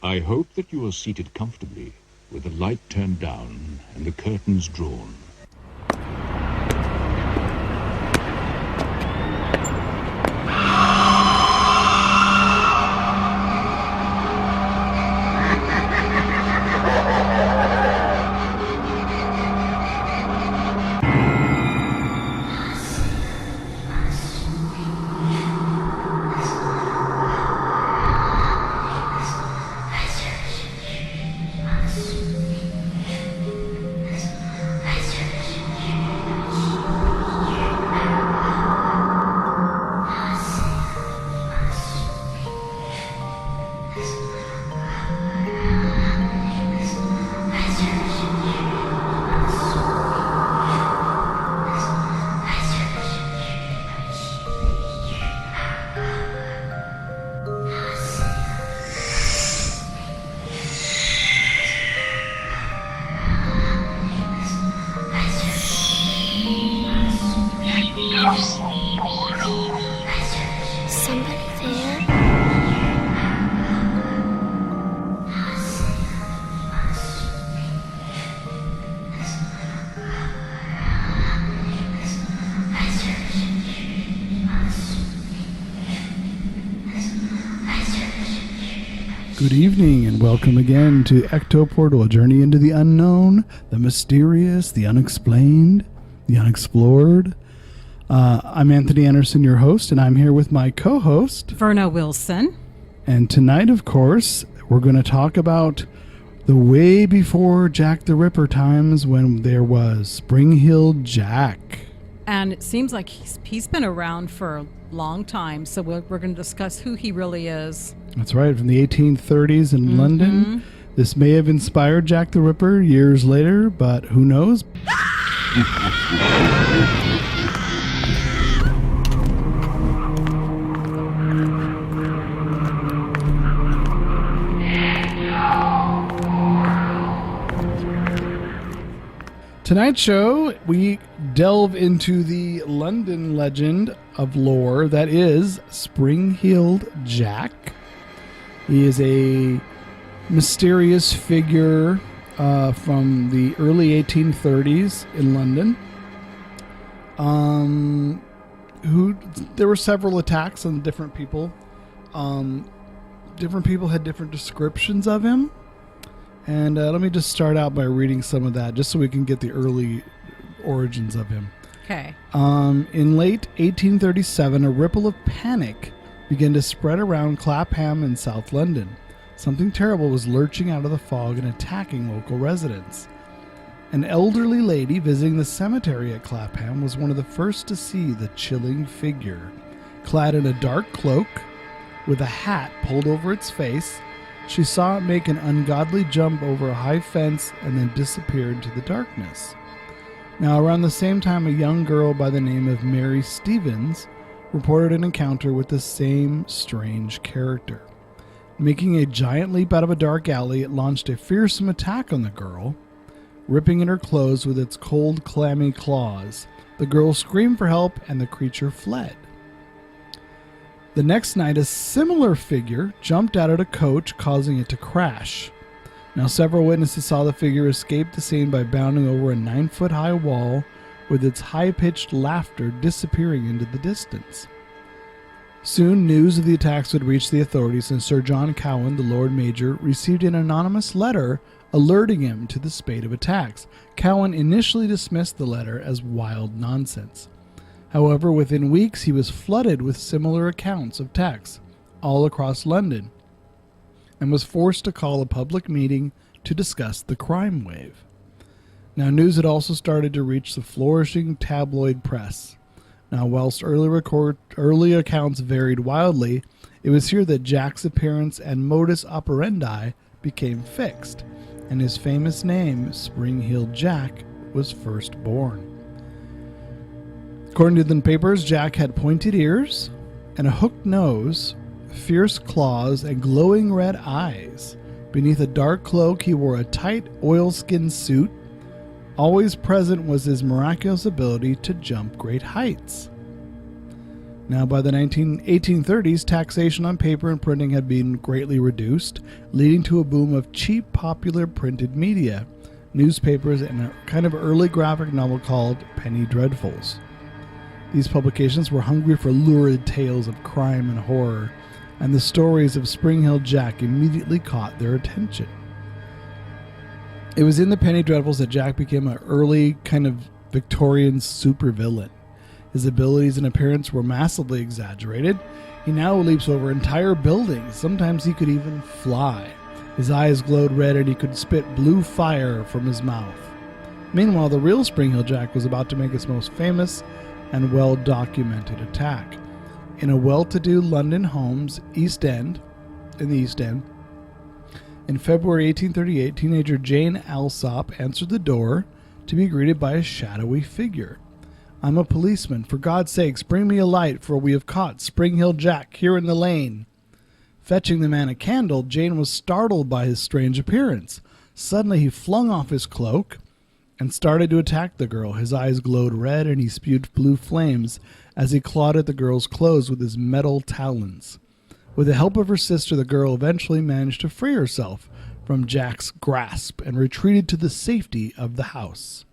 I hope that you are seated comfortably, with the light turned down and the curtains drawn. Somebody there? Good evening and welcome again to Ecto Portal, a journey into the unknown, the mysterious, the unexplained, the unexplored. I'm Anthony Anderson, your host, and I'm here with my co-host, Verna Wilson. And tonight, of course, we're going to talk about the way before Jack the Ripper times when there was Spring-Heeled Jack. And it seems like he's been around for a long time, so we're going to discuss who he really is. That's right, from the 1830s in London. This may have inspired Jack the Ripper years later, but who knows? Tonight's show, we delve into the London legend of lore that is Spring-Heeled Jack. He is a mysterious figure from the early 1830s in London. There were several attacks on different people. Different people had different descriptions of him. And let me just start out by reading some of that, just so we can get the early origins of him. Okay. In late 1837, a ripple of panic began to spread around Clapham in South London. Something terrible was lurching out of the fog and attacking local residents. An elderly lady visiting the cemetery at Clapham was one of the first to see the chilling figure. Clad in a dark cloak, with a hat pulled over its face, she saw it make an ungodly jump over a high fence and then disappear into the darkness. Now, around the same time, a young girl by the name of Mary Stevens reported an encounter with the same strange character. Making a giant leap out of a dark alley, it launched a fearsome attack on the girl, ripping at her clothes with its cold, clammy claws. The girl screamed for help, and the creature fled. The next night, a similar figure jumped out at a coach, causing it to crash. Now, several witnesses saw the figure escape the scene by bounding over a 9-foot-high wall, with its high-pitched laughter disappearing into the distance. Soon, news of the attacks would reach the authorities, and Sir John Cowan, the Lord Major, received an anonymous letter alerting him to the spate of attacks. Cowan initially dismissed the letter as wild nonsense. However, within weeks, he was flooded with similar accounts of attacks all across London and was forced to call a public meeting to discuss the crime wave. Now, news had also started to reach the flourishing tabloid press. Now, whilst early accounts varied wildly, it was here that Jack's appearance and modus operandi became fixed, and his famous name, Spring-Heeled Jack, was first born. According to the papers, Jack had pointed ears and a hooked nose, fierce claws, and glowing red eyes. Beneath a dark cloak, he wore a tight oilskin suit. Always present was his miraculous ability to jump great heights. Now, by the 1830s, taxation on paper and printing had been greatly reduced, leading to a boom of cheap, popular printed media, newspapers, and a kind of early graphic novel called Penny Dreadfuls. These publications were hungry for lurid tales of crime and horror, and the stories of Spring Hill Jack immediately caught their attention. It was in the Penny Dreadfuls that Jack became an early kind of Victorian supervillain. His abilities and appearance were massively exaggerated. He now leaps over entire buildings. Sometimes he could even fly. His eyes glowed red and he could spit blue fire from his mouth. Meanwhile, the real Spring Hill Jack was about to make his most famous and well-documented attack. In a well-to-do London home's in the East End, in February 1838, teenager Jane Alsop answered the door to be greeted by a shadowy figure. "I'm a policeman. For God's sakes, bring me a light, for we have caught Spring Hill Jack here in the lane." Fetching the man a candle, Jane was startled by his strange appearance. Suddenly he flung off his cloak and started to attack the girl. His eyes glowed red and he spewed blue flames as he clawed at the girl's clothes with his metal talons. With the help of her sister, the girl eventually managed to free herself from Jack's grasp and retreated to the safety of the house.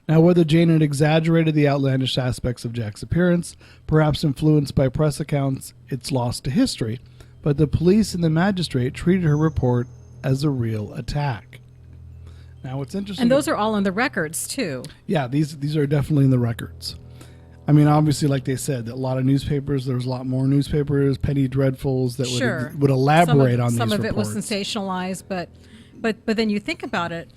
Now, whether Jane had exaggerated the outlandish aspects of Jack's appearance, perhaps influenced by press accounts, it's lost to history, but the police and the magistrate treated her report as a real attack. Now, what's interesting... And those are all in the records, too. Yeah, these are definitely in the records. I mean, obviously, like they said, a lot of newspapers, there was a lot more newspapers, Penny Dreadfuls that would elaborate on these reports. Some of it was sensationalized, but then you think about it,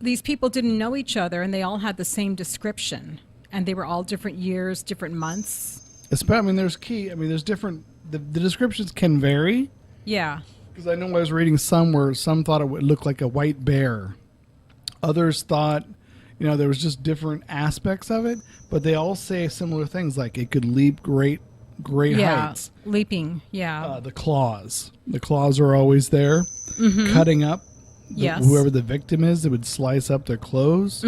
these people didn't know each other, and they all had the same description, and they were all different years, different months. I mean, there's different. The descriptions can vary. Yeah. Because I know I was reading some where some thought it would look like a white bear. Others thought, there was just different aspects of it, but they all say similar things, like it could leap great heights. Leaping. Yeah. The claws are always there, cutting up. Yes. Whoever the victim is, it would slice up their clothes.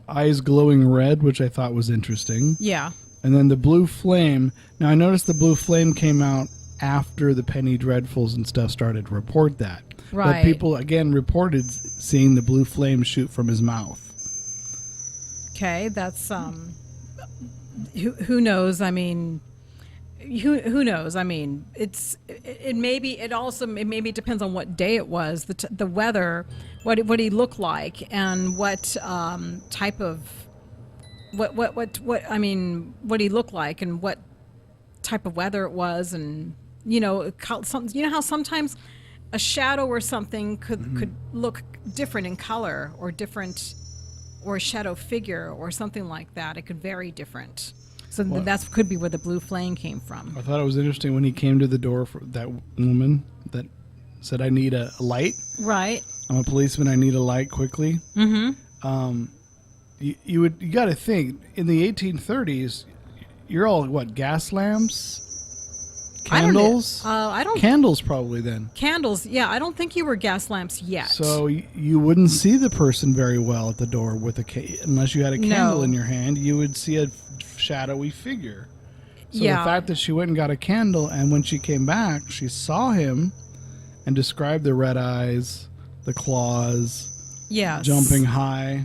Eyes glowing red, which I thought was interesting. Yeah. And then the blue flame. Now, I noticed the blue flame came out after the Penny Dreadfuls and stuff started to report that. Right. But people, again, reported seeing the blue flame shoot from his mouth. Okay, that's, who knows? I mean... Who knows? I mean, it maybe depends on what day it was, the weather, what he looked like, and what type of what he looked like, and what type of weather it was, and how sometimes a shadow or something could look different in color, or a shadow figure or something like that. It could vary different. So that could be where the blue flame came from. I thought it was interesting when he came to the door for that woman that said, "I need a light." Right. "I'm a policeman. I need a light quickly." Mm-hmm. You got to think in the 1830s, you're all gas lamps, candles. I don't. Candles probably then. Candles. Yeah, I don't think you were gas lamps yet. So you wouldn't see the person very well at the door with unless you had a candle in your hand. You would see a shadowy figure. So the fact that she went and got a candle, and when she came back, she saw him and described the red eyes, the claws, jumping high,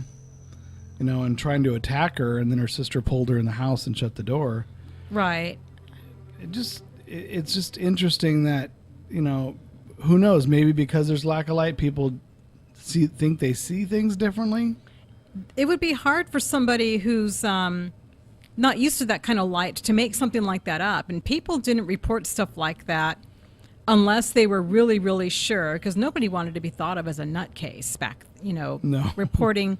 and trying to attack her, and then her sister pulled her in the house and shut the door. Right. It's just interesting that, who knows, maybe because there's lack of light, people think they see things differently. It would be hard for somebody who's not used to that kind of light to make something like that up. And people didn't report stuff like that unless they were really, really sure, because nobody wanted to be thought of as a nutcase back, reporting,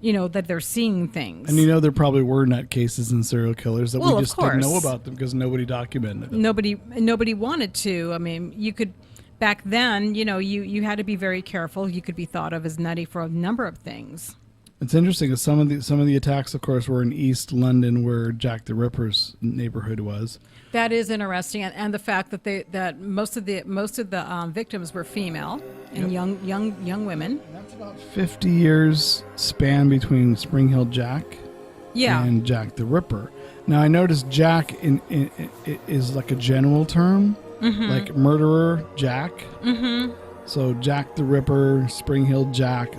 that they're seeing things. And there probably were nutcases and serial killers that we just didn't know about them because nobody documented them. Nobody wanted to. I mean, you could, back then, you had to be very careful. You could be thought of as nutty for a number of things. It's interesting because some of the attacks, of course, were in East London, where Jack the Ripper's neighborhood was. That is interesting, and the fact that most of the victims were female and young women. And that's about 50 years span between Spring Hill Jack and Jack the Ripper. Now, I noticed Jack is like a general term, like murderer Jack. Mm-hmm. So Jack the Ripper, Spring-Heeled Jack,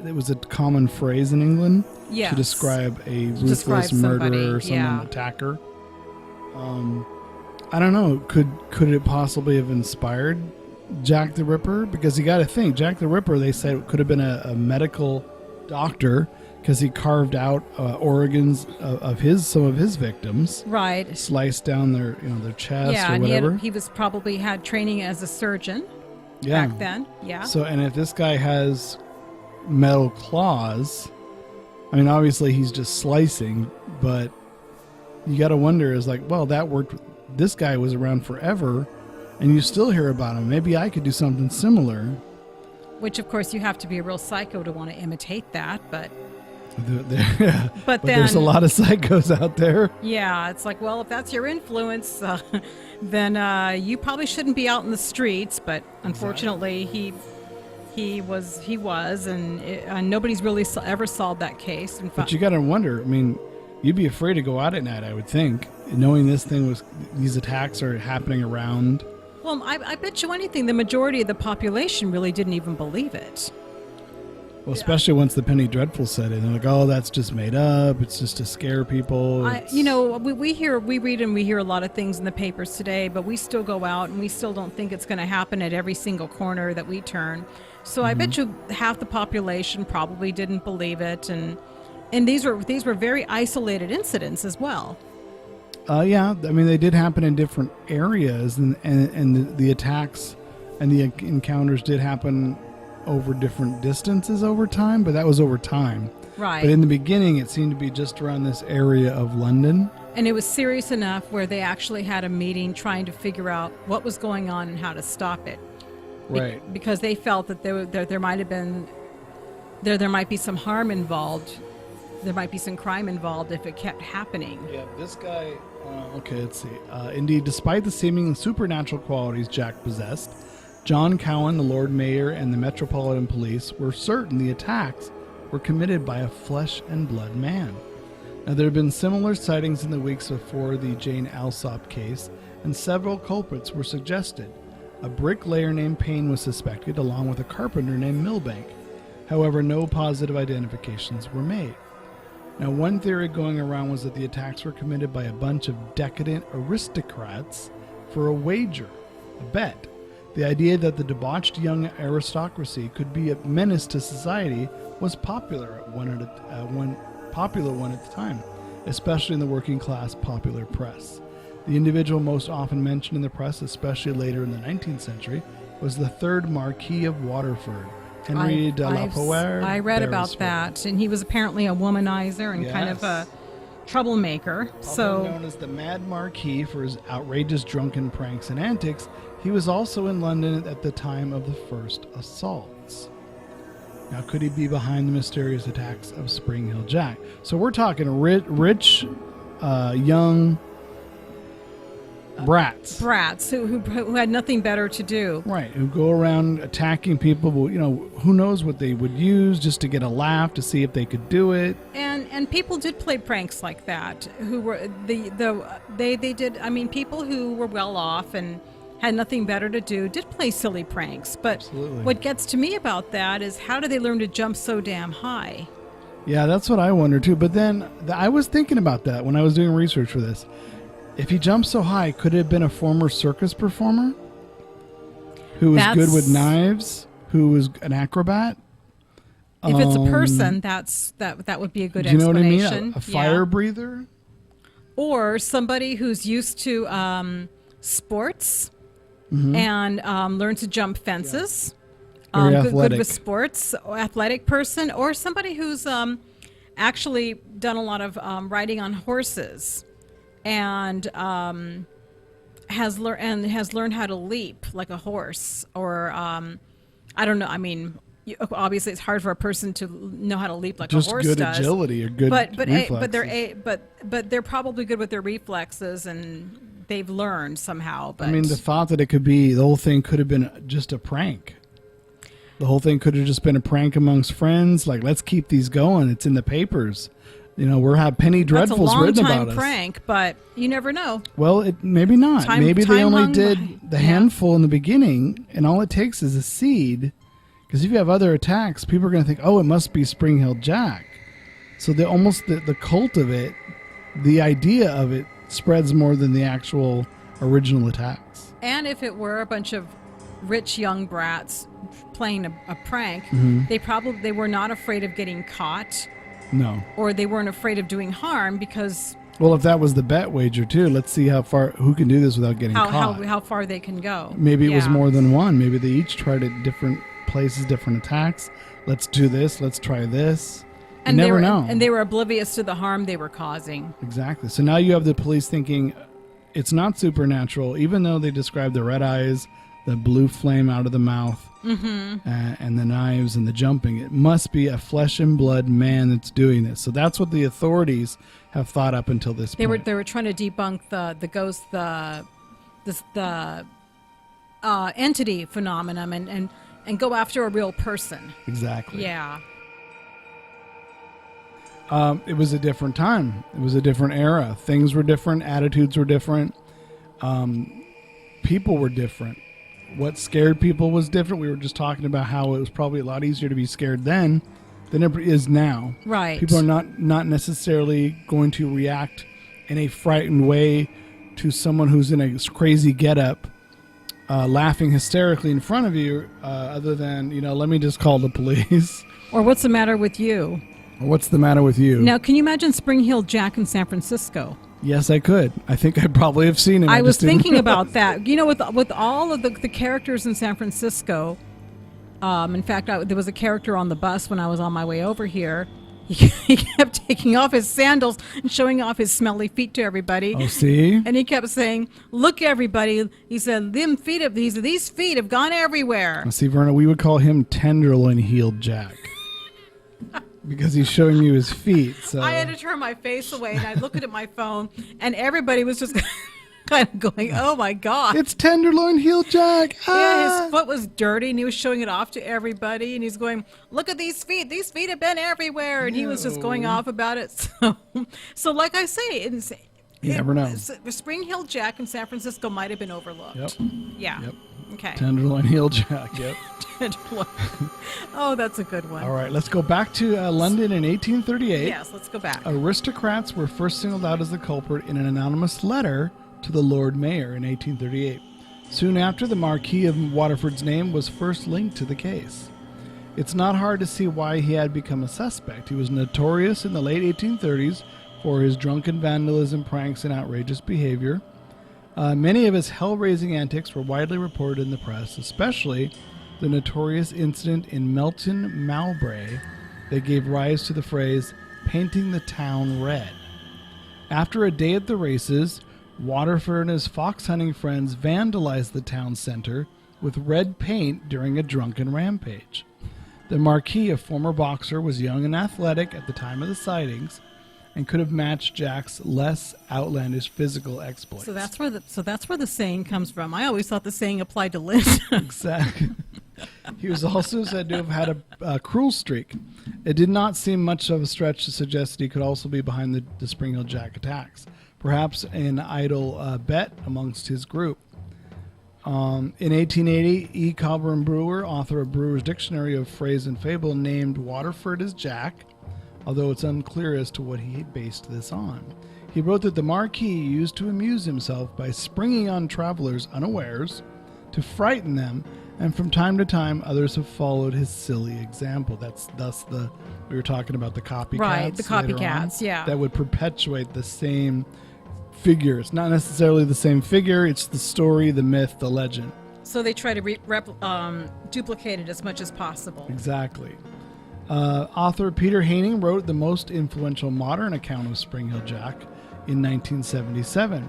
it was a common phrase in England to describe a ruthless murderer or some attacker. I don't know. Could it possibly have inspired Jack the Ripper? Because you got to think, Jack the Ripper, they said, could have been a medical doctor because he carved out organs of some of his victims, right? Sliced down their chest or and whatever. he was probably had training as a surgeon back then. Yeah. So, and if this guy has metal claws, I mean, obviously he's just slicing, but you got to wonder, is like, well, that worked. This guy was around forever, and you still hear about him. Maybe I could do something similar. Which, of course, you have to be a real psycho to want to imitate that, but. But there's a lot of psychos out there. Yeah, it's like, well, if that's your influence, then you probably shouldn't be out in the streets. But unfortunately, he was, and nobody's really ever solved that case. But you got to wonder. I mean, you'd be afraid to go out at night, I would think, knowing these attacks are happening around. Well, I bet you anything, the majority of the population really didn't even believe it. Well, especially once the Penny Dreadful set in, they're like, "Oh, that's just made up. It's just to scare people." We read and we hear a lot of things in the papers today, but we still go out and we still don't think it's going to happen at every single corner that we turn. So I bet you half the population probably didn't believe it, and these were very isolated incidents as well. Yeah, I mean, they did happen in different areas, and the attacks and the encounters did happen over different distances over time, but that was over time. Right. But in the beginning, it seemed to be just around this area of London. And it was serious enough where they actually had a meeting trying to figure out what was going on and how to stop it. Right. Because they felt that there might have been there might be some harm involved. There might be some crime involved if it kept happening. Yeah, this guy. Okay, let's see. Indeed, despite the seeming supernatural qualities Jack possessed, John Cowan, the Lord Mayor, and the Metropolitan Police were certain the attacks were committed by a flesh and blood man. Now, there have been similar sightings in the weeks before the Jane Alsop case, and several culprits were suggested. A bricklayer named Payne was suspected, along with a carpenter named Milbank. However, no positive identifications were made. Now, one theory going around was that the attacks were committed by a bunch of decadent aristocrats for a wager, a bet. The idea that the debauched young aristocracy could be a menace to society was popular one at the time, especially in the working class popular press. The individual most often mentioned in the press, especially later in the 19th century, was the third Marquis of Waterford, Henry de la Poer. I read about that, and he was apparently a womanizer and kind of a troublemaker. Although known as the Mad Marquis for his outrageous drunken pranks and antics, he was also in London at the time of the first assaults. Now, could he be behind the mysterious attacks of Spring Hill Jack? So we're talking rich, young brats. Brats who had nothing better to do. Right, who go around attacking people. Who knows what they would use just to get a laugh, to see if they could do it. And people did play pranks like that. Who were they did? I mean, people who were well off and had nothing better to do did play silly pranks. But Absolutely. What gets to me about that is, how do they learn to jump so damn high? Yeah, that's what I wonder too. But then I was thinking about that when I was doing research for this. If he jumped so high, could it have been a former circus performer who was good with knives, who was an acrobat? If it's a person, that would be a good do you know explanation. what I mean? A fire breather? Or somebody who's used to sports and learned to jump fences. Very good with sports, athletic person, or somebody who's actually done a lot of riding on horses. And has learned how to leap like a horse, or I don't know. I mean, obviously, it's hard for a person to know how to leap like just a horse good does. Agility or good reflexes. But they're probably good with their reflexes, and they've learned somehow. But I mean, the thought that the whole thing could have been just a prank. The whole thing could have just been a prank amongst friends. Like, let's keep these going. It's in the papers. We're have Penny Dreadfuls written about us. That's a long time prank, but you never know. Well, maybe not. Maybe they only did the handful in the beginning, and all it takes is a seed. Because if you have other attacks, people are going to think, oh, it must be Spring-Heeled Jack. So the cult of it, the idea of it, spreads more than the actual original attacks. And if it were a bunch of rich young brats playing a prank, they were not afraid of getting caught. No. Or they weren't afraid of doing harm because... Well, if that was the bet wager, too, let's see who can do this without getting caught. How far they can go. Maybe it was more than one. Maybe they each tried at different places, different attacks. Let's do this. Let's try this. You never know. And they were oblivious to the harm they were causing. Exactly. So now you have the police thinking it's not supernatural, even though they describe the red eyes, the blue flame out of the mouth, and the knives and the jumping. It must be a flesh and blood man that's doing this. So that's what the authorities have thought up until this point. They were trying to debunk the ghost, the entity phenomenon and go after a real person. Exactly. Yeah. It was a different time. It was a different era. Things were different. Attitudes were different. People were different. What scared people was different. We were just talking about how it was probably a lot easier to be scared then than it is now. Right. People are not necessarily going to react in a frightened way to someone who's in a crazy getup, laughing hysterically in front of you, other than, let me just call the police. Or what's the matter with you? What's the matter with you? Now, can you imagine Spring-Heeled Jack in San Francisco? Yes, I could. I think I probably have seen him. I was thinking about that. With all of the characters in San Francisco, in fact, there was a character on the bus when I was on my way over here. He kept taking off his sandals and showing off his smelly feet to everybody. Oh, see? And he kept saying, "Look, everybody!" He said, "These feet have gone everywhere." Now, see, Verna, we would call him Tenderloin-Heeled Jack. Because he's showing you his feet. So I had to turn my face away, and I looked at my phone, and everybody was just kind of going, "Oh my God, it's Tenderloin-Heeled Jack!" Yeah, his foot was dirty, and he was showing it off to everybody, and he's going, "Look at these feet! These feet have been everywhere!" And he was just going off about it. So like I say, you never know. Spring-Heeled Jack in San Francisco might have been overlooked. Yep. Yeah. Yep. Okay. Tenderloin-Heeled Jack. Yep. Oh, that's a good one. All right, let's go back to London in 1838. Yes, let's go back. Aristocrats were first singled out as the culprit in an anonymous letter to the Lord Mayor in 1838. Soon after, the Marquis of Waterford's name was first linked to the case. It's not hard to see why he had become a suspect. He was notorious in the late 1830s for his drunken vandalism, pranks, and outrageous behavior. Many of his hell-raising antics were widely reported in the press, especially the notorious incident in Melton Mowbray that gave rise to the phrase, painting the town red. After a day at the races, Waterford and his fox hunting friends vandalized the town center with red paint during a drunken rampage. The Marquis, a former boxer, was young and athletic at the time of the sightings and could have matched Jack's less outlandish physical exploits. So that's where the saying comes from. I always thought the saying applied to Linda. Exactly. He was also said to have had a cruel streak. It did not seem much of a stretch to suggest that he could also be behind the Spring-Heeled Jack attacks, perhaps an idle bet amongst his group. In 1880, E. Cobham Brewer, author of Brewer's Dictionary of Phrase and Fable, named Waterford as Jack, although it's unclear as to what he based this on. He wrote that the Marquis used to amuse himself by springing on travelers unawares to frighten them, and from time to time others have followed his silly example. That's thus we were talking about the copycats. Right, the copycats, yeah. That would perpetuate the same figure. It's not necessarily the same figure, it's the story, the myth, the legend. So they try to duplicate it as much as possible. Exactly. Author Peter Haining wrote the most influential modern account of Spring-Heeled Jack in 1977.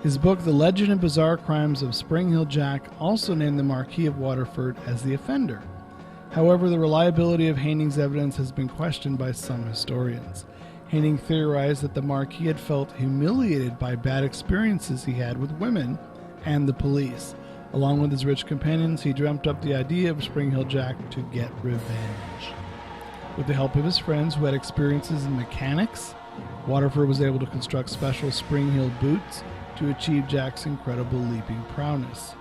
His book, The Legend and Bizarre Crimes of Spring-Heeled Jack, also named the Marquis of Waterford as the offender. However, the reliability of Haining's evidence has been questioned by some historians. Haining theorized that the Marquis had felt humiliated by bad experiences he had with women and the police. Along with his rich companions, he dreamt up the idea of Spring-Heeled Jack to get revenge. With the help of his friends who had experiences in mechanics, Waterford was able to construct special spring-heeled boots to achieve Jack's incredible leaping prowess.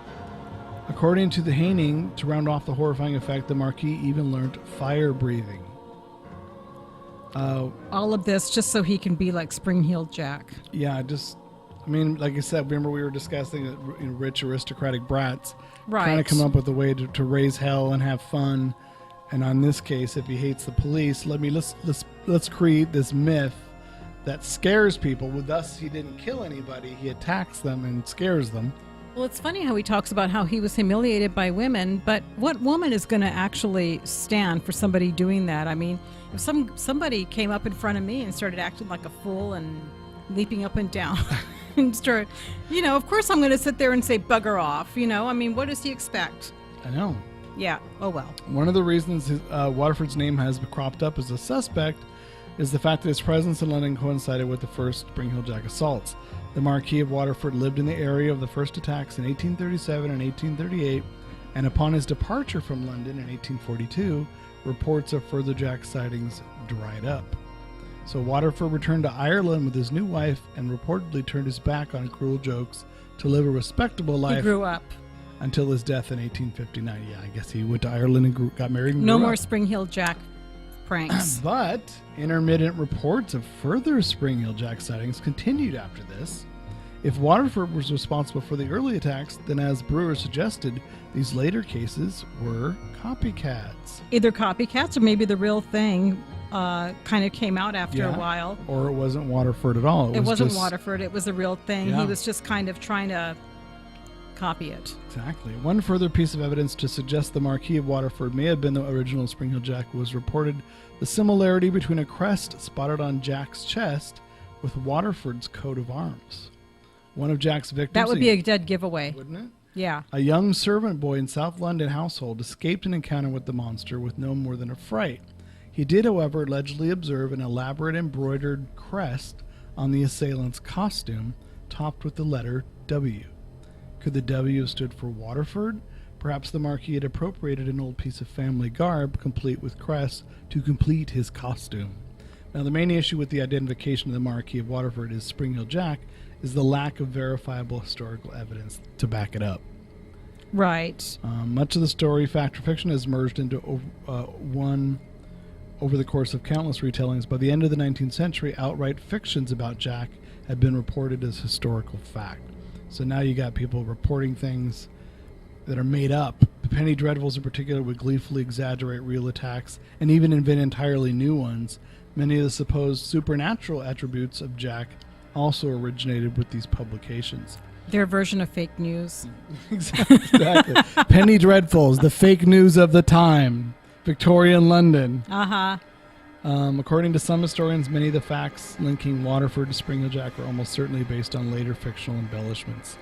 According to the Haining, to round off the horrifying effect, the Marquis even learned fire breathing. All of this just so he can be like spring-heeled Jack. Yeah, like I said, remember we were discussing rich aristocratic brats trying to come up with a way to raise hell and have fun. And on this case, if he hates the police, let's create this myth that scares people. With us, he didn't kill anybody. He attacks them and scares them. Well, it's funny how he talks about how he was humiliated by women, but what woman is going to actually stand for somebody doing that? I mean, if somebody came up in front of me and started acting like a fool and leaping up and down and start, of course I'm going to sit there and say bugger off, I mean, what does he expect? I know. Yeah. Oh, well. One of the reasons Waterford's name has cropped up as a suspect is the fact that his presence in London coincided with the first Spring-Heel Jack assaults. The Marquis of Waterford lived in the area of the first attacks in 1837 and 1838, and upon his departure from London in 1842, reports of further Jack sightings dried up. So Waterford returned to Ireland with his new wife and reportedly turned his back on cruel jokes to live a respectable life. He grew up. Until his death in 1859. Yeah, I guess he went to Ireland and got married and No grew more up. Spring-Heel Jack pranks. But intermittent reports of further Spring-Heel Jack sightings continued after this. If Waterford was responsible for the early attacks, then as Brewer suggested, these later cases were copycats. Either copycats or maybe the real thing kind of came out after a while. Or it wasn't Waterford at all. It wasn't Waterford. It was the real thing. Yeah. He was just kind of trying to copy it. Exactly. One further piece of evidence to suggest the Marquis of Waterford may have been the original Spring-Heel Jack was reported the similarity between a crest spotted on Jack's chest with Waterford's coat of arms. One of Jack's victims... That would be a dead giveaway. Wouldn't it? Yeah. A young servant boy in South London household escaped an encounter with the monster with no more than a fright. He did, however, allegedly observe an elaborate embroidered crest on the assailant's costume, topped with the letter W. Could the W have stood for Waterford? Perhaps the Marquis had appropriated an old piece of family garb, complete with crest, to complete his costume. Now, the main issue with the identification of the Marquis of Waterford as Spring-Heel Jack is the lack of verifiable historical evidence to back it up. Right. Much of the story, fact or fiction, has merged into one over the course of countless retellings. By the end of the 19th century, outright fictions about Jack had been reported as historical fact. So now you got people reporting things that are made up. The Penny Dreadfuls in particular would gleefully exaggerate real attacks and even invent entirely new ones. Many of the supposed supernatural attributes of Jack also originated with these publications. Their version of fake news. Exactly. Penny Dreadfuls, the fake news of the time. Victorian London. Uh-huh. According to some historians, many of the facts linking Waterford to Spring-Heel Jack are almost certainly based on later fictional embellishments.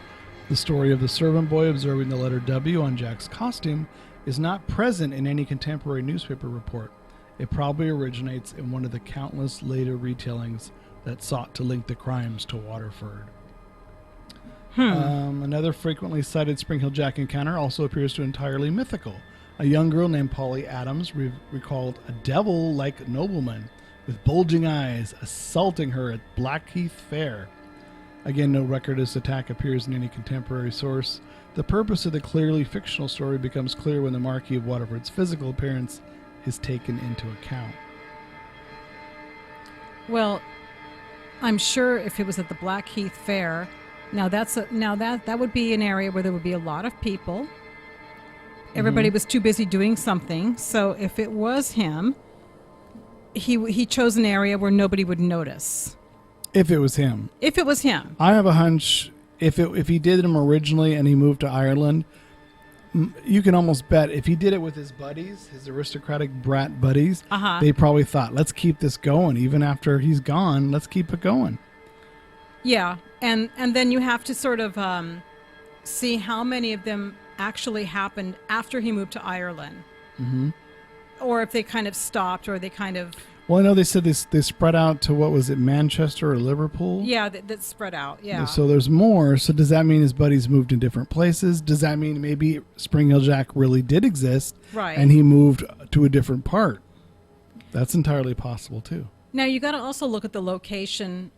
The story of the servant boy observing the letter W on Jack's costume is not present in any contemporary newspaper report. It probably originates in one of the countless later retellings that sought to link the crimes to Waterford. Another frequently cited Spring-Heel Jack encounter also appears to be entirely mythical. A young girl named Polly Adams recalled a devil-like nobleman with bulging eyes assaulting her at Blackheath Fair. Again, no record of this attack appears in any contemporary source. The purpose of the clearly fictional story becomes clear when the Marquis of Waterford's physical appearance is taken into account. Well, I'm sure if it was at the Blackheath Fair, that would be an area where there would be a lot of people. Everybody was too busy doing something. So if it was him, he chose an area where nobody would notice. If it was him. If it was him. I have a hunch if he did them originally and he moved to Ireland, you can almost bet if he did it with his buddies, his aristocratic brat buddies, they probably thought, let's keep this going. Even after he's gone, let's keep it going. Yeah. And then you have to sort of see how many of them actually happened after he moved to Ireland. Mm-hmm. Or if they kind of stopped or they kind of... Well, I know they said they spread out to, what was it, Manchester or Liverpool? Yeah, that spread out, yeah. So there's more. So does that mean his buddies moved in different places? Does that mean maybe Spring-Heel Jack really did exist? Right. And he moved to a different part? That's entirely possible, too. Now you got to also look at the location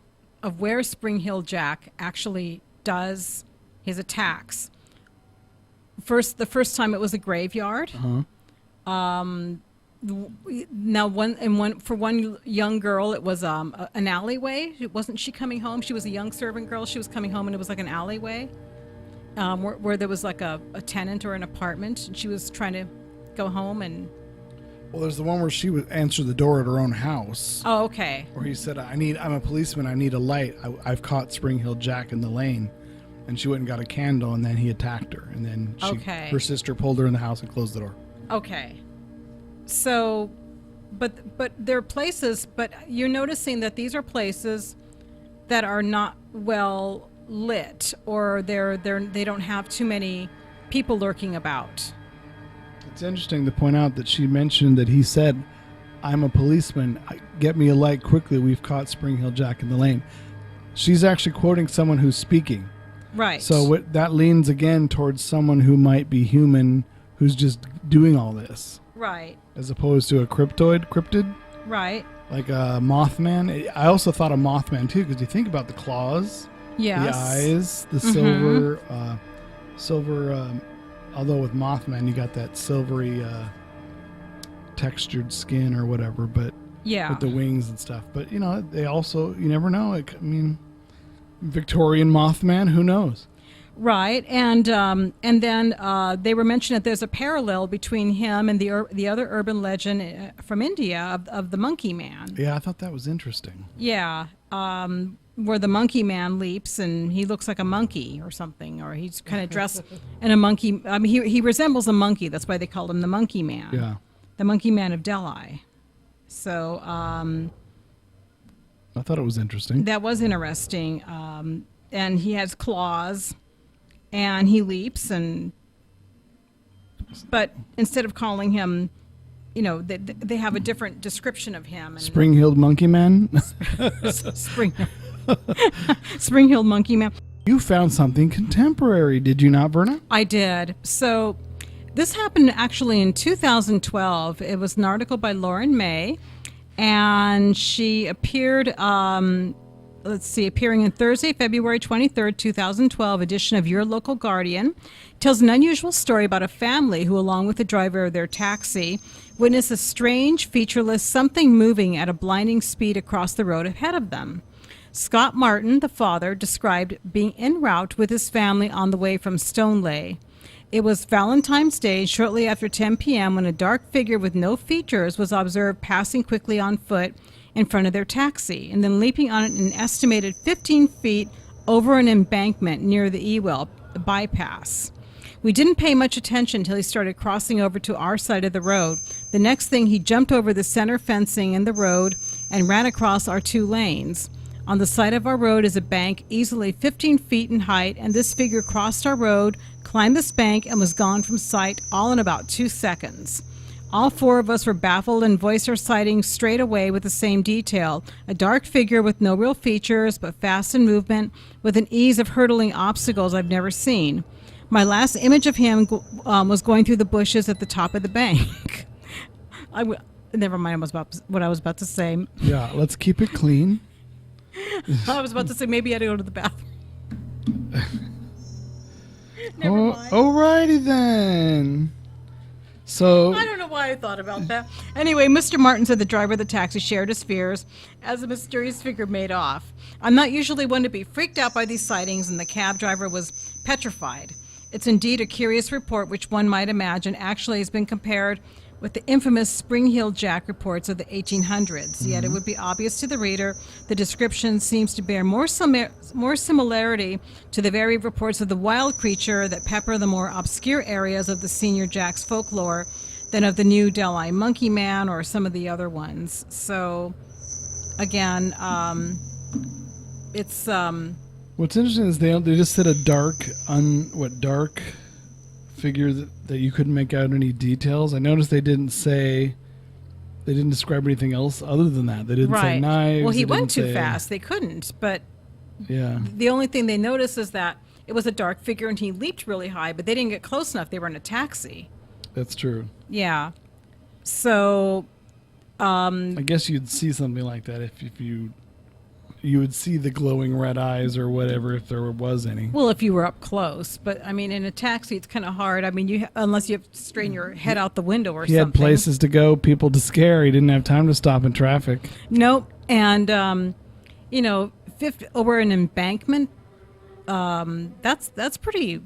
of where Spring Hill Jack actually does his attacks. The first time it was a graveyard. Now for one young girl, it was an alleyway. Wasn't she coming home? She was a young servant girl. She was coming home, and it was like an alleyway where there was like a tenant or an apartment, and she was trying to go home. And Well, there's the one where she would answer the door at her own house. oh, okay. Where he said, I'm a policeman, I need a light. I've caught Spring Hill Jack in the lane. And she went and got a candle, and then he attacked her. And then her sister pulled her in the house and closed the door. Okay. So, but there are places, but you're noticing that these are places that are not well lit, or they don't have too many people lurking about. It's interesting to point out that she mentioned that he said, I'm a policeman, get me a light quickly, we've caught Spring Hill Jack in the lane. She's actually quoting someone who's speaking. Right. So that leans again towards someone who might be human, who's just doing all this. Right. As opposed to a cryptid. Right. Like a Mothman. I also thought of Mothman too, because you think about the claws, yes, the eyes, the silver. Although with Mothman you got that silvery textured skin or whatever, but with the wings and stuff. But they also, you never know. Victorian Mothman, who knows? Right, and then they were mentioning that there's a parallel between him and the other urban legend from India of the Monkey Man. Yeah, I thought that was interesting. Yeah, where the Monkey Man leaps and he looks like a monkey or something, or he's kind of dressed in a monkey. I mean, he resembles a monkey. That's why they called him the Monkey Man. Yeah, the Monkey Man of Delhi. So I thought it was interesting. That was interesting. And he has claws. And he leaps, but instead of calling him, they have a different description of him. And Spring-Heeled Monkey Man? Spring-Heeled Monkey Man. You found something contemporary, did you not, Verna? I did. So this happened actually in 2012. It was an article by Lauren May, and she appeared... appearing in Thursday, February 23rd, 2012 edition of Your Local Guardian, tells an unusual story about a family who, along with the driver of their taxi, witnessed a strange, featureless something moving at a blinding speed across the road ahead of them. Scott Martin, the father, described being en route with his family on the way from Stoneleigh. It was Valentine's Day, shortly after 10 p.m., when a dark figure with no features was observed passing quickly on foot in front of their taxi, and then leaping on it an estimated 15 feet over an embankment near the Ewell bypass. We didn't pay much attention until he started crossing over to our side of the road. The next thing, he jumped over the center fencing in the road and ran across our two lanes. On the side of our road is a bank easily 15 feet in height, and this figure crossed our road, climbed this bank, and was gone from sight all in about 2 seconds. All four of us were baffled and voiced our sightings straight away with the same detail. A dark figure with no real features, but fast in movement, with an ease of hurdling obstacles I've never seen. My last image of him was going through the bushes at the top of the bank. Never mind what I was about to say. Yeah, let's keep it clean. I was about to say maybe I had to go to the bathroom. Never mind. Alrighty then. So I don't know why I thought about that. Anyway, Mr. Martin said the driver of the taxi shared his fears as the mysterious figure made off. I'm not usually one to be freaked out by these sightings, and the cab driver was petrified. It's indeed a curious report, which one might imagine actually has been compared with the infamous Spring-Heeled Jack reports of the 1800s. Yet it would be obvious to the reader the description seems to bear more similarity to the very reports of the wild creature that pepper the more obscure areas of the Senior Jack's folklore than of the New Delhi Monkey Man or some of the other ones. So, again, it's... What's interesting is they just said a dark figure that you couldn't make out any details. I noticed they didn't describe anything else other than that. They didn't say knives. Well, he went too fast. They couldn't. But yeah, the only thing they noticed is that it was a dark figure and he leaped really high, but they didn't get close enough. They were in a taxi. That's true. Yeah. So I guess you'd see something like that if you would see the glowing red eyes or whatever, if there was any. Well, if you were up close, but I mean, in a taxi, it's kind of hard. I mean, unless you have to strain your head out the window or something. He had places to go, people to scare. He didn't have time to stop in traffic. Nope. And over an embankment, that's a pretty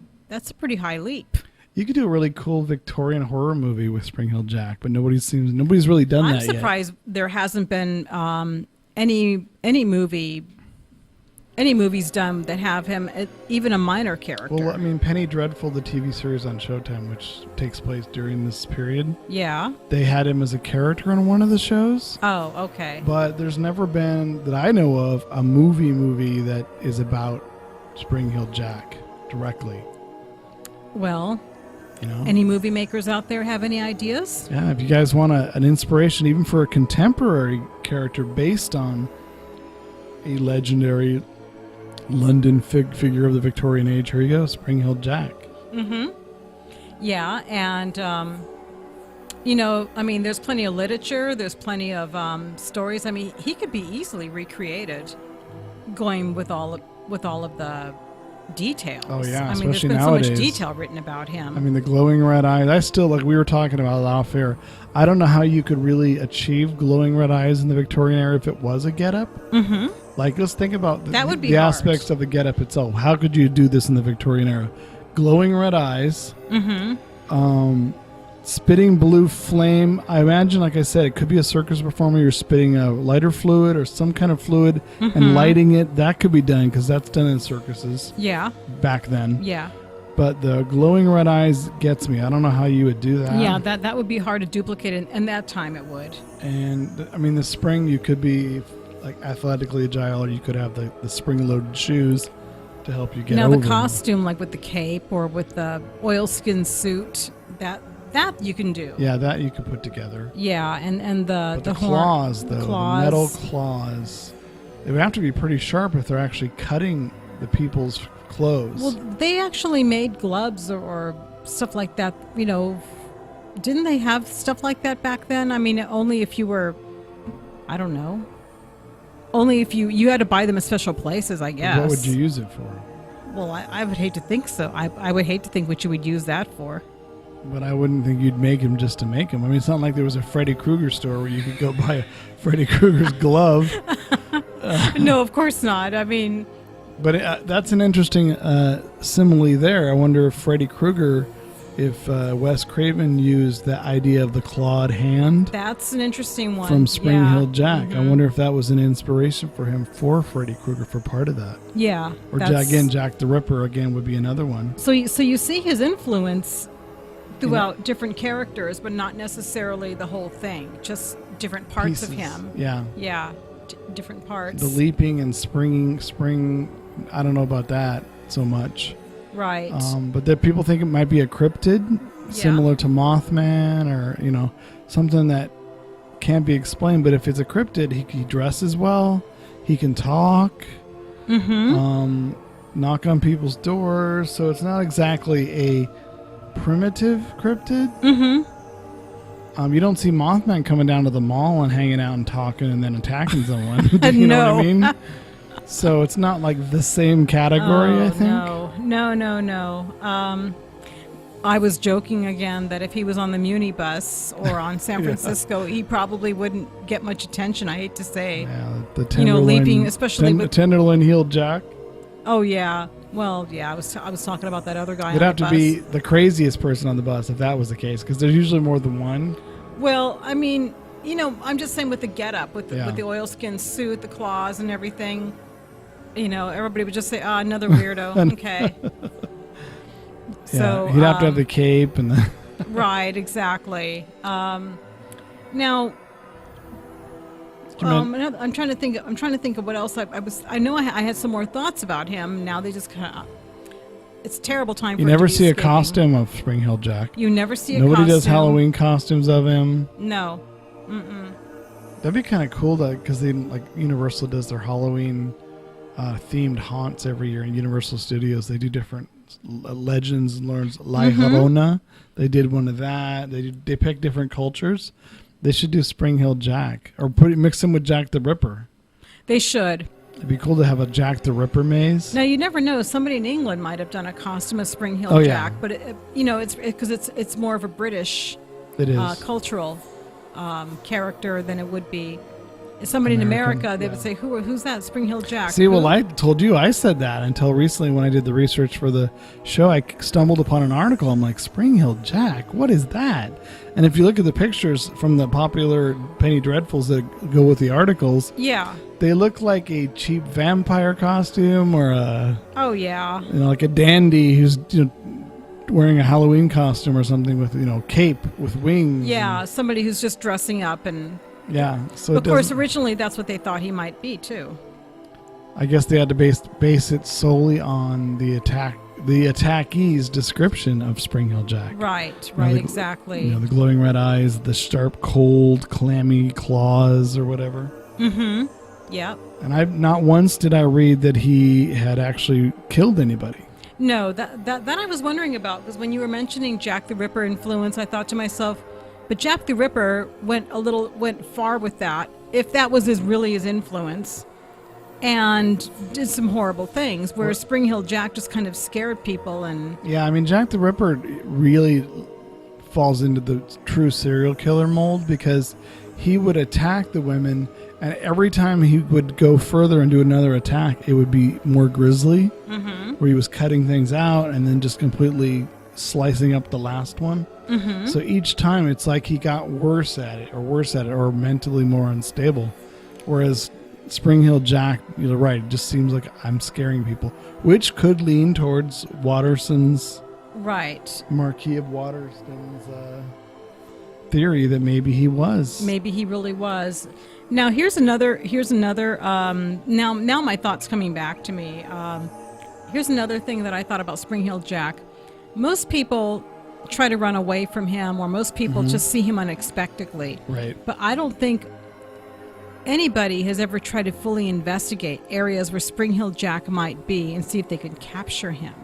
high leap. You could do a really cool Victorian horror movie with Spring Hill Jack, but nobody's really done that yet. I'm surprised there hasn't been any movies done that have him even a minor character. Well, I mean, Penny Dreadful, the TV series on Showtime, which takes place during this period. Yeah. They had him as a character in one of the shows. Oh, okay. But there's never been, that I know of, a movie that is about Spring Hill Jack directly. Well, any movie makers out there have any ideas? Yeah, if you guys want an inspiration, even for a contemporary character based on a legendary London figure of the Victorian age, here you go, Spring Hill Jack. Mm-hmm. Yeah, and I mean, there's plenty of literature, there's plenty of stories. I mean, he could be easily recreated, going with all of the details. Oh yeah, I mean, there's been nowadays. So much detail written about him. I mean, the glowing red eyes. I still, like we were talking about it off air, I don't know how you could really achieve glowing red eyes in the Victorian era if it was a getup. Mm-hmm. Like, let's think about that would be the hard. aspects of the getup itself. How could you do this in the Victorian era? Glowing red eyes. Mm-hmm. Spitting blue flame. I imagine, like I said, it could be a circus performer. You're spitting a lighter fluid or some kind of fluid and lighting it. That could be done because that's done in circuses. Yeah. Back then. Yeah. But the glowing red eyes gets me. I don't know how you would do that. Yeah, that would be hard to duplicate, and that time it would. And, I mean, the spring, you could be like athletically agile, or you could have the spring-loaded shoes to help you get over. Now, the costume, like with the cape or with the oilskin suit, that you can do. Yeah, that you could put together. Yeah, and the claws, horn, though, the metal claws, they would have to be pretty sharp if they're actually cutting the people's clothes. Well, they actually made gloves or stuff like that. Didn't they have stuff like that back then? I mean, only if you were, I don't know. Only if you had to buy them at special places, I guess. What would you use it for? Well, I would hate to think so. I would hate to think what you would use that for. But I wouldn't think you'd make them just to make them. I mean, it's not like there was a Freddy Krueger store where you could go buy a Freddy Krueger's glove. No, of course not. I mean... But that's an interesting simile there. I wonder if Freddy Krueger, if Wes Craven used the idea of the clawed hand. That's an interesting one. From Spring Hill Jack. Mm-hmm. I wonder if that was an inspiration for him for Freddy Krueger for part of that. Yeah. Or Jack the Ripper again would be another one. So you see his influence throughout different characters, but not necessarily the whole thing. Just different parts Pieces. Of him. Yeah. Yeah. Different parts. The leaping and spring. I don't know about that so much. Right. But that people think it might be a cryptid, similar to Mothman, or something that can't be explained. But if it's a cryptid, he dresses well, he can talk, knock on people's doors. So it's not exactly a primitive cryptid. You don't see Mothman coming down to the mall and hanging out and talking and then attacking someone. You know what I mean? So it's not like the same category, I think. No. I was joking again that if he was on the Muni bus or on San Francisco, he probably wouldn't get much attention, I hate to say. Yeah, the tenderloin, leaping, especially with... tenderloin heeled Jack. Oh, yeah. Well, yeah, I was talking about that other guy It'd on have the to bus. be the craziest person on the bus if that was the case, because there's usually more than one. Well, I mean, I'm just saying with the getup, with the oilskin suit, the claws and everything, everybody would just say, another weirdo. Okay. So he'd have to have the cape and the... Right, exactly. Now... I'm trying to think of what else I know I had some more thoughts about him. Now they just kind of... It's a terrible time for You him never to be see escaping. a costume of Spring Hill Jack. You never see a costume. Nobody does Halloween costumes of him. No. That'd be kind of cool, because Universal does their Halloween themed haunts every year in Universal Studios. They do different legends and learns. La Llorona. They did one of that. They pick different cultures. They should do Spring Hill Jack or mix him with Jack the Ripper. They should. It'd be cool to have a Jack the Ripper maze. Now you never know. Somebody in England might have done a costume of Spring Hill Jack, but it's because it's more of a British cultural character than it would be. If somebody American, in America, they would say, "Who's that? Spring Hill Jack?" See, well, I told you I said that until recently when I did the research for the show. I stumbled upon an article. I'm like, Spring Hill Jack, what is that? And if you look at the pictures from the popular Penny Dreadfuls that go with the articles, they look like a cheap vampire costume or a like a dandy who's wearing a Halloween costume or something with cape with wings. Yeah, somebody who's just dressing up and. Yeah, so of course, originally that's what they thought he might be too. I guess they had to base it solely on the attackee's description of Spring Hill Jack. Right, exactly. The glowing red eyes, the sharp, cold, clammy claws, or whatever. Mm-hmm. Yep. And not once did I read that he had actually killed anybody. No, that I was wondering about, because when you were mentioning Jack the Ripper influence, I thought to myself. But Jack the Ripper went far with that, if that was really his influence, and did some horrible things, whereas Spring Hill Jack just kind of scared people. And yeah, I mean, Jack the Ripper really falls into the true serial killer mold because he would attack the women, and every time he would go further and do another attack, it would be more grisly, where he was cutting things out and then just completely slicing up the last one. Mm-hmm. So each time it's like he got worse at it or mentally more unstable. Whereas Spring Hill Jack, you're right, it just seems like I'm scaring people, which could lean towards Watterson's Marquis of Waterston's theory that maybe he was. Maybe he really was. Now here's another now my thoughts coming back to me. Here's another thing that I thought about Spring Hill Jack. Most people try to run away from him, or most people just see him unexpectedly. Right. But I don't think anybody has ever tried to fully investigate areas where Spring Hill Jack might be and see if they could capture him.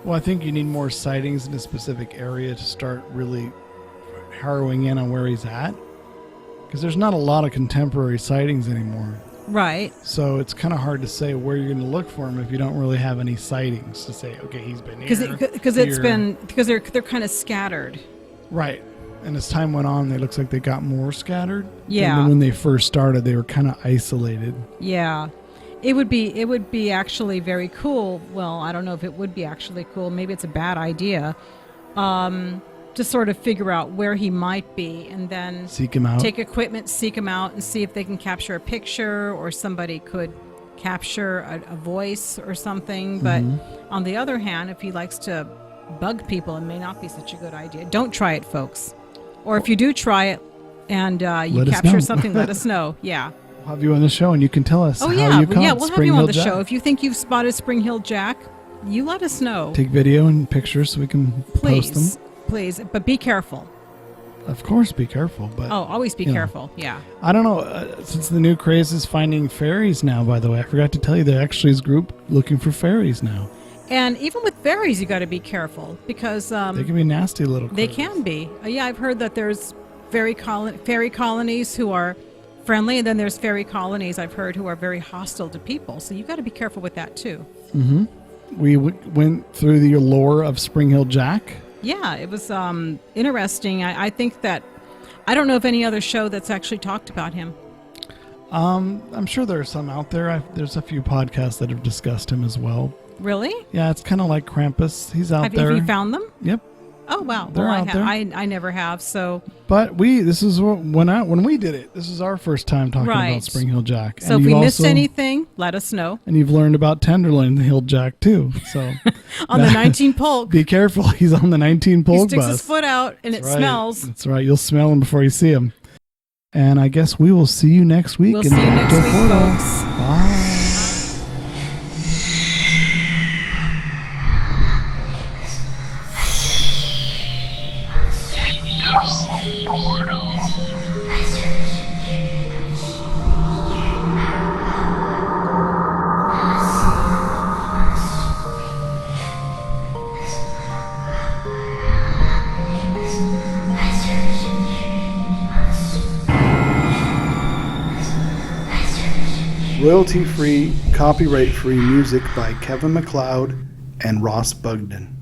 Well, I think you need more sightings in a specific area to start really harrowing in on where he's at. Because there's not a lot of contemporary sightings anymore. Right. So it's kind of hard to say where you're going to look for him if you don't really have any sightings to say, okay, he's been here. Because they're kind of scattered. Right. And as time went on, it looks like they got more scattered. Yeah. And when they first started, they were kind of isolated. Yeah. It would be actually very cool. Well, I don't know if it would be actually cool. Maybe it's a bad idea. To sort of figure out where he might be and then seek him out. Take equipment, seek him out, and see if they can capture a picture or somebody could capture a voice or something. But on the other hand, if he likes to bug people, it may not be such a good idea. Don't try it, folks. Or if you do try it and you capture something, let us know. Yeah. We'll have you on the show and you can tell us how you caught we'll Spring have you on Hill the Jack. show. If you think you've spotted Spring Hill Jack, you let us know. Take video and pictures so we can post them. Please, but be careful. Of course, be careful. But always be careful. Yeah. I don't know. Since the new craze is finding fairies now, by the way, I forgot to tell you there actually is a group looking for fairies now. And even with fairies, you got to be careful because they can be nasty little. They can be. I've heard that there's fairy colonies who are friendly, and then there's fairy colonies I've heard who are very hostile to people. So you got to be careful with that too. Mm-hmm. We went through the lore of Spring Hill Jack. Yeah, it was interesting. I think that I don't know of any other show that's actually talked about him. I'm sure there are some out there. There's a few podcasts that have discussed him as well. Really? Yeah, it's kind of like Krampus. He's out there. Have you found them? Yep. Oh wow! They're out there. I never have. So. But when we did it. This is our first time talking about Spring Hill Jack. So if we missed anything, let us know. And you've learned about Tenderloin Hill Jack too. So on the 19 Polk. Be careful. He's on the 19 Polk bus. He sticks his foot out and it smells. That's right. You'll smell him before you see him. And I guess we will see you next week. We'll see you next week, folks. Bye. Royalty-free, copyright-free music by Kevin MacLeod and Ross Bugden.